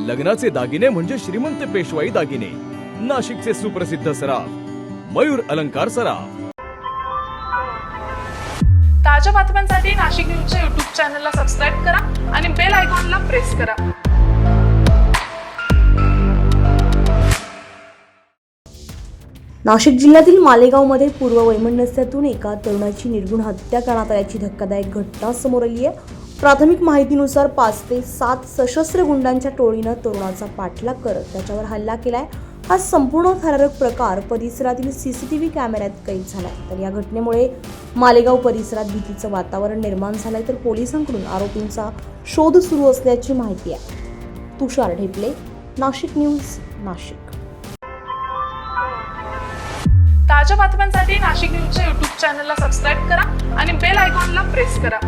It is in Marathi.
लग्नाचे दागिने म्हणजे श्रीमंत पेशवाई दागिने, नाशिकचे सुप्रसिद्ध सराफ मयूर अलंकार सराफ। ताज्या बातम्यांसाठी नाशिक न्यूजच्या YouTube चॅनलला सबस्क्राईब करा आणि बेल आयकॉनला प्रेस करा। नाशिक जिल्ह्यातील मालेगावमध्ये पूर्व वैमनस्यातून एका तरुणाची निर्घृण हत्या करण्यात आल्याची धक्कादायक घटना समोर आली आहे। प्राथमिक माहितीनुसार 5 ते 7 सशस्त्र गुंडांच्या टोळीनं तरुणाचा पाठलाग करत त्याच्यावर हल्ला केलाय। हा संपूर्ण थरारक प्रकार परिसरातील CCTV कॅमेऱ्यात कैद झालाय। तर या घटनेमुळे मालेगाव परिसरात भीतीचं वातावरण निर्माण झालंय, तर पोलिसांकडून आरोपींचा शोध सुरू असल्याची माहिती आहे। तुषार ढेपले, नाशिक न्यूज, नाशिक। ताज्या बातम्यांसाठी नाशिक न्यूजच्या YouTube चॅनलला सबस्क्राईब करा आणि बेल आयकॉनला प्रेस करा।